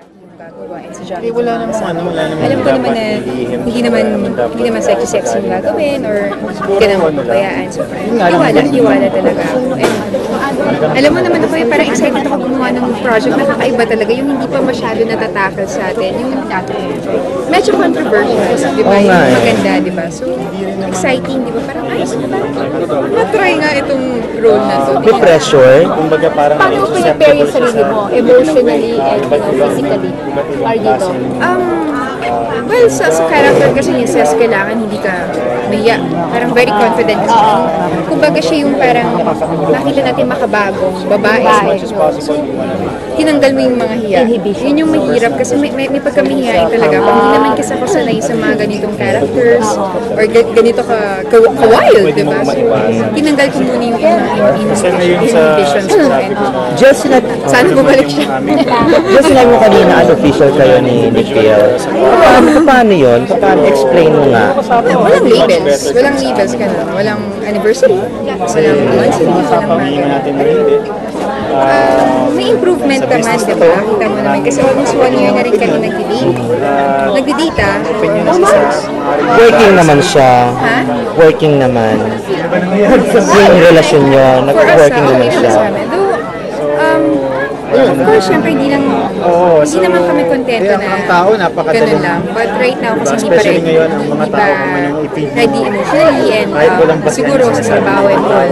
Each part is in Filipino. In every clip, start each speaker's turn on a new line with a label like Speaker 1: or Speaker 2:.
Speaker 1: yung gagawain sa Johnny.
Speaker 2: Wala namang
Speaker 1: Alam ko naman na hindi naman sexy yung gagawin or hindi ka naman pabayaan. So, tiwala talaga ako. And alam mo naman ako parang excited ako gumawa ng project na kakaiba talaga, yung hindi pa masyado natatakal sa atin. Yung medyo controversial, di ba? Yung maganda, di ba? So, exciting, di ba? Parang ayos na parang matry nga itong role na to.
Speaker 3: May pressure?
Speaker 4: Paano mo pinipare yung sarili mo? Emotionally and physically? Are dito?
Speaker 1: Well, sa character kasi ni Ses, kailangan hindi ka mahiya. Parang very confident kasi. Kumbaga siya yung parang nakita natin makabagong babae. So, tinanggal mo yung mga hiya. Yun yung mahirap kasi may pagkamahiyain talaga. Pag hindi naman kasi ako sanay sa mga ganitong characters or ganito ka-wild, diba? So, tinanggal ko muna yung inhibitions ko. Sana bumalik siya.
Speaker 3: Just sinabi mo kanina, unofficial kayo ni Kiel. Paano yun? Paano explain mo nga?
Speaker 1: Walang labels. Walang labels ka na. Walang anniversary. Walang monthly. May improvement naman, diba? Kita mo naman. Kasi almost 1 year na rin kami nagdi-data.
Speaker 3: Working naman siya.
Speaker 1: Ha?
Speaker 3: Working naman. Yung relasyon nyo, nag-working naman siya.
Speaker 1: Of course, syempre hindi naman kami kontento na ganun lang. But right now, kasi hindi pa ready emotionally and siguro sa trabaho and all.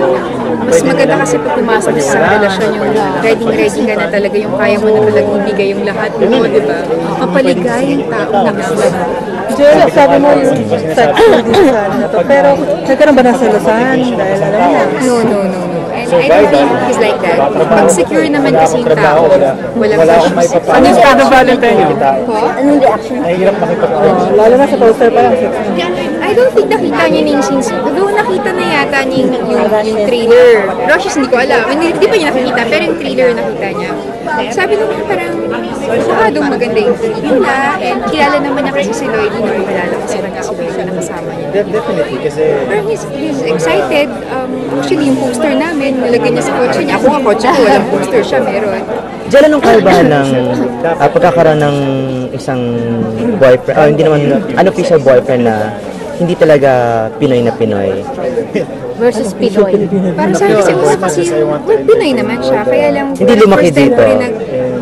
Speaker 1: Mas maganda kasi pag pumasok sa relasyon yung ready ka na talaga, yung kaya mo na talaga ibigay yung lahat mo, di ba? Mapaligay yung tao na lahat.
Speaker 2: Joel, sabi mo yung na to, pero nagkaroon ba ng selosan? Dahil alam mo na.
Speaker 1: No. And I don't think he's like that. Pag secure naman kasi yung tao, walang issues.
Speaker 2: Ano yung kada Valentine yun?
Speaker 4: Anong reaction?
Speaker 2: Lalo na sa poster pa lang.
Speaker 1: I don't think nakita niya na yung scenes. Doon nakita na yata niya yung trailer. Rushes, hindi ko alam. Hindi pa niya nakikita, pero yung trailer nakita niya. Sabi naman parang masyadong maganda yung pelikula. And kilala naman niya kasi si Lloyd. Hindi naman kilala kasi si Lloyd na nakasama niya.
Speaker 5: Definitely, kasi
Speaker 1: Parang he's excited. Actually, yung poster namin, nilagay niya sa kotse niya. Ako nga kotse ko, walang poster siya, meron.
Speaker 3: Diyan anong kaibahan ng pagkakaroon ng isang boyfriend, hindi naman unofficial boyfriend na hindi talaga Pinoy na Pinoy?
Speaker 4: Versus Pinoy.
Speaker 1: Para sa akin kasi una kasi, well, Pinoy naman siya. Kaya lang,
Speaker 3: Hindi lumaki
Speaker 1: first time
Speaker 3: dito.
Speaker 1: ko rin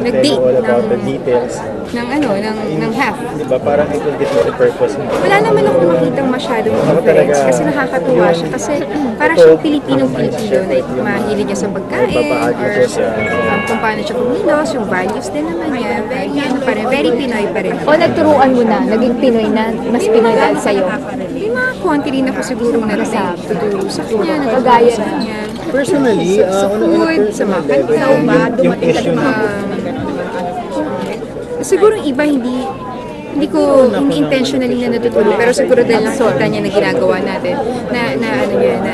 Speaker 1: nag-date
Speaker 5: about the details.
Speaker 1: ng half.
Speaker 5: Diba, parang it will defeat the purpose.
Speaker 1: Wala naman ako makitang masyadong difference kasi nakakatuwa siya kasi parang siyang Pilipinong-Pilipino na mahilig niya sa pagkain or kung paano siya kumilos, yung values din naman niya. Very Pinoy pa rin.
Speaker 4: O nagturuan mo na, naging Pinoy na, mas Pinoy dahil sa'yo.
Speaker 1: May mga konti rin ako siguro tuturo sa kanya,
Speaker 4: Kagaya
Speaker 1: sa kanya.
Speaker 5: Personally,
Speaker 1: Sa food, sa mga kanta, dumating ka mga... Siguro yung iba hindi intentionally na natutulog, pero siguro dahil nakita niya na ginagawa natin,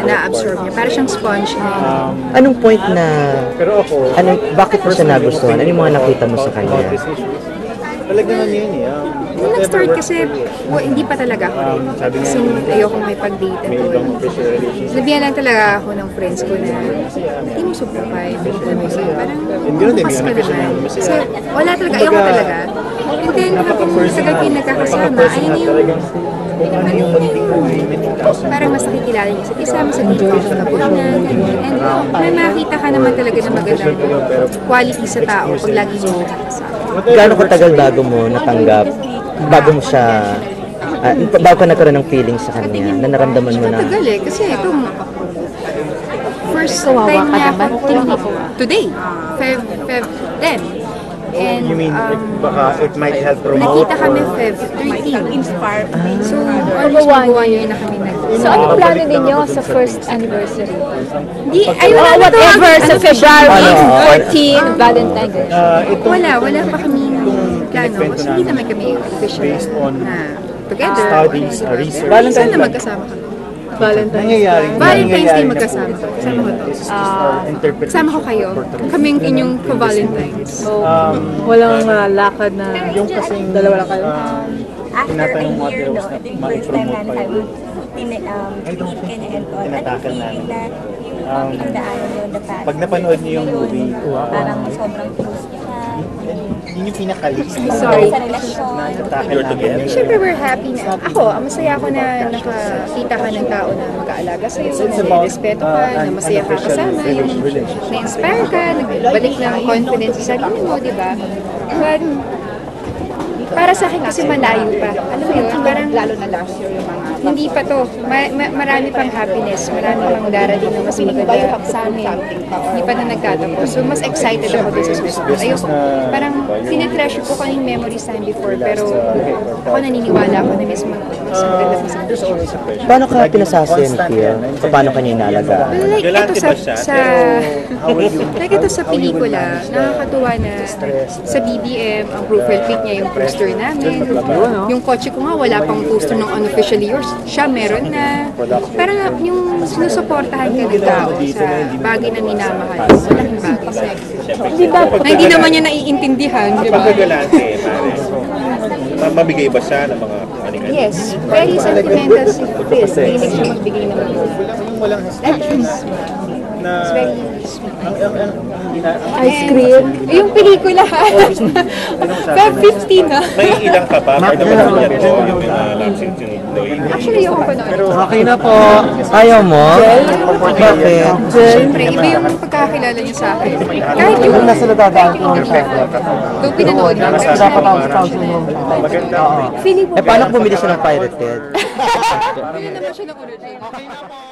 Speaker 1: na-absorb niya. Para siyang sponge na.
Speaker 3: Anong point na,
Speaker 5: pero ako,
Speaker 3: bakit mo siya nagustuhan? Ano yung mga nakita mo sa kanya?
Speaker 5: talaga naman yun eh.
Speaker 1: Nung nag-start kasi, hindi pa talaga ako rin. Kasi ayokong may pag-date.
Speaker 5: May ibang official relationship.
Speaker 1: Nabiyan lang talaga ako ng friends ko na hindi mo supervise. Parang bukas ka naman. Kasi wala talaga, ayoko talaga. And then, habang tagal kayo nagkakasama, ayun yung parang mas nakikilala niya sa isa, mas comfortable na, and may makita ka naman talaga na magandang quality sa tao pag lagi niyo nakakasama.
Speaker 3: Gaano katagal bago mo natanggap, bago mo siya, bago ka nagkaroon ng feelings sa kanya, na naramdaman mo na?
Speaker 1: Matagal eh, kasi itong first time niya ako today, Feb 10. And,
Speaker 5: You mean baka it might help promote?
Speaker 1: nakita kami Feb 13. So, almost mag-1 year na kami
Speaker 4: So, anong plano ninyo sa first anniversary?
Speaker 1: Whatever,
Speaker 4: sa February 14, Valentine.
Speaker 1: Wala pa kami plano. Kasi hindi naman kami official na together.
Speaker 5: Studies, research.
Speaker 1: Sana magkasama kami. Valentine's Day magkasama. Kasama ko to. Kasama ko kayo. Kaming inyong ka-Valentines.
Speaker 2: Walang lakad na yung kasing dalawa lang kayo.
Speaker 5: Tinatanong mo ate Rose na ma-promote pa yun.
Speaker 6: Tinatakel namin. Pag
Speaker 5: Pag napanood niyo yung movie,
Speaker 6: parang sobrang close niya.
Speaker 5: Yun yung pinaka-least
Speaker 1: Sorry.
Speaker 5: na you're together.
Speaker 1: Siyempre, we're happy na. Ako, masaya ako na nakakita ka ng tao na mag-aalaga sa'yo, na respeto ka, na masaya ka kasama, yung na-inspire ka, nagbalik ng confidence sa sarili mo, di ba? But, para sa akin kasi malayo pa. Alam mo yun, parang lalo na last year yung mga... Hindi pa to. Marami pang happiness, marami pang darating na mas maganda sa amin. Hindi pa na nagtatapos. So, mas excited ako dun sa susunod. Ayoko, parang tinitreasure ko yung memories time before, pero ako naniniwala ako na mas maganda pa sa future.
Speaker 3: Paano ka pinasasempia? Paano ka niya inalagaan?
Speaker 1: Well, like, ito like ito sa pelikula, nakakatuwa na sa BBM, ang profile pic niya yung poster namin. Yung kotse ko nga, wala pang poster ng unofficially yours. Siya meron na. Parang yung sinusuportahan ka ng tao sa bagay na minamahal. Malaking bagay.
Speaker 4: Di ba?
Speaker 1: Na hindi naman niya naiintindihan, di ba?
Speaker 6: Pagkagalante, pare. Mabigay ba siya ng mga kung
Speaker 1: Yes, very sentimental si Chris. Mahilig siya magbigay ng mga actions. It's very sweet.
Speaker 4: Ice cream.
Speaker 1: Yung pelikula ha. Feb 15 na.
Speaker 6: May ilang ka pa? Pwede ba naman yan po yung love scene yung Lloyd?
Speaker 1: Actually, yung ko noon.
Speaker 3: Okay na po. Ayaw mo? Bakit?
Speaker 1: Siyempre, iba yung pagkakilala niya sa akin. Kahit yung
Speaker 3: nadadaan ko
Speaker 1: doon pinanood niya. Pero
Speaker 6: Maganda.
Speaker 1: feeling ko,
Speaker 3: Eh, paano kung bumili siya ng pirated?
Speaker 1: yun naman siya ng original.